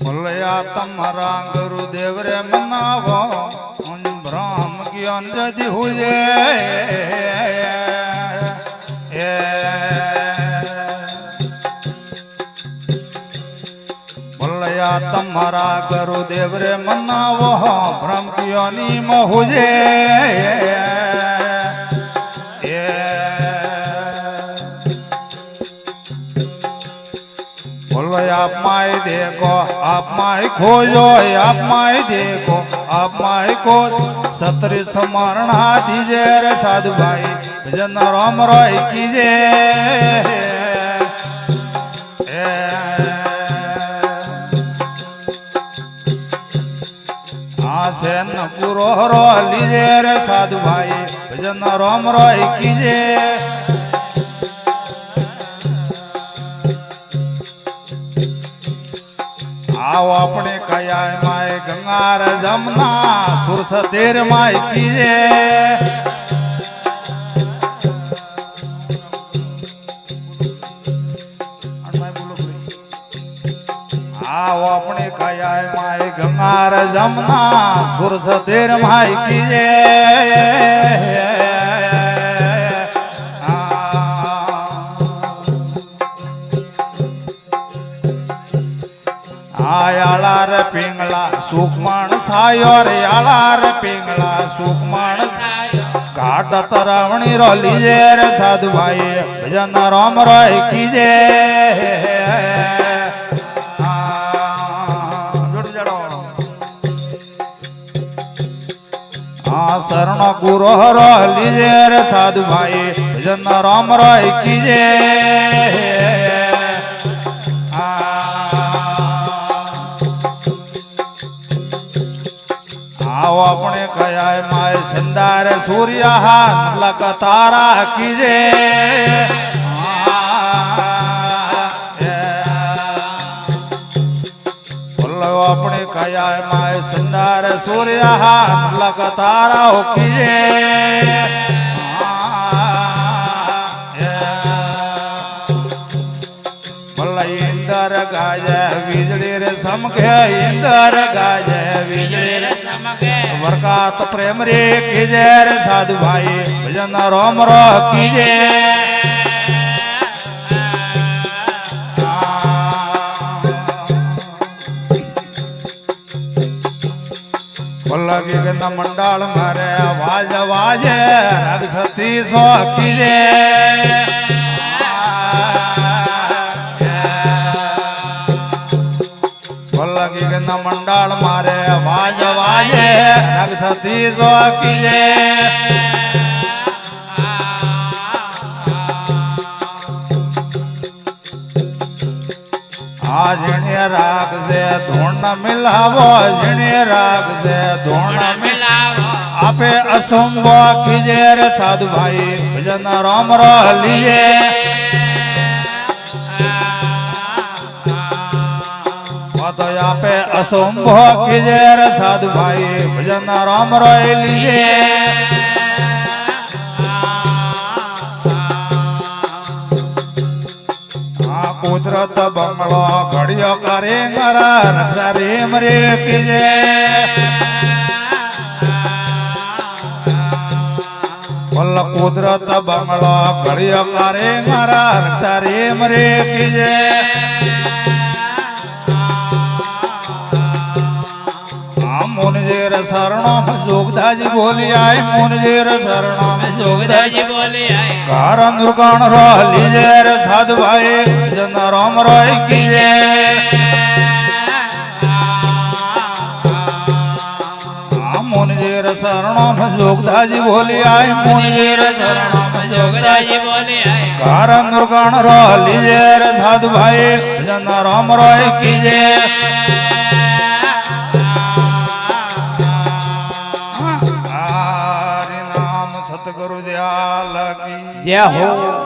ભલયા તમારા ગુરુદેવ રે મનાવો બ્રહ્મ જ્ઞાન જજી હુજે ભલયા તમારા ગુરુદેવ રે મનાવો બ્રહ્મ જ્ઞાની મહુજે आप माए देखो आप माए खोजो आप माए देखो आप माए खोज सतरी स्मरणा दीजे रे साधु भाई भजन राम राय कीजे से न पूरो रो लीजे रे साधु भाई भजन राम राय कीजे आओ अपने कया माए गंगार जमुना सुरसतेर माई कीजे आओ अपने कया माए गंगार जमुना सुरसतेर माई कीजे आयाला रे पिंगला सुखमण सायो रे आला रे पिंगला सुखमण घाट तरवणी रो लीजे रे साधु भाई भजन राम राय कीजे शरण गुरु रो लीजे रे साधु भाई भजन राम राय कीजे आओ अपने कया माए संदार सूर्य लक तारा कीजे बोलो अपने कया माए संदार सूर्य लक तारा हो कीजे इंदर गाजे बिजली रे समके इंदर गाजे बिजली रे बरकत प्रेम रे कीजे रे साधु भाई भजन राम रो कीजे लगी गंदा मंडाल मारे आवाज आवाजे रग सती सो कीजे लगी गंदा मंडाल मारे आवाज आवाजे रग सती सो कीजे आज जिणे राग से धूण मिलावो जिणे राग से धूण मिलावो आपे असंभव कीजे रे साधु भाई भजन राम रो लीजे तो आपे असंभव कीजे रे साधु भाई भजन राम रो लीजे कुदरत बंगलो घड़ियो करे मरा नक्शा रेम रे कीजे बोल कुदरत बंगलो घड़ियो करे मरा नक्शा रेम रे कीजे मुनजेर शरणों में जोगदाजी बोली आए मुनजेर शरणों में जोगदाजी बोली आए कारण दुर्गान रो लीजे रे साधु भाई भजन राम राय कीजे मुनजेर शरणों में जोगदाजी बोली आए मुनजेर शरणों में जोगदाजी बोली आए कारण दुर्गान रो लीजे रे साधु भाई भजन राम राय कीजे सतगुरु दयाल की जय हो।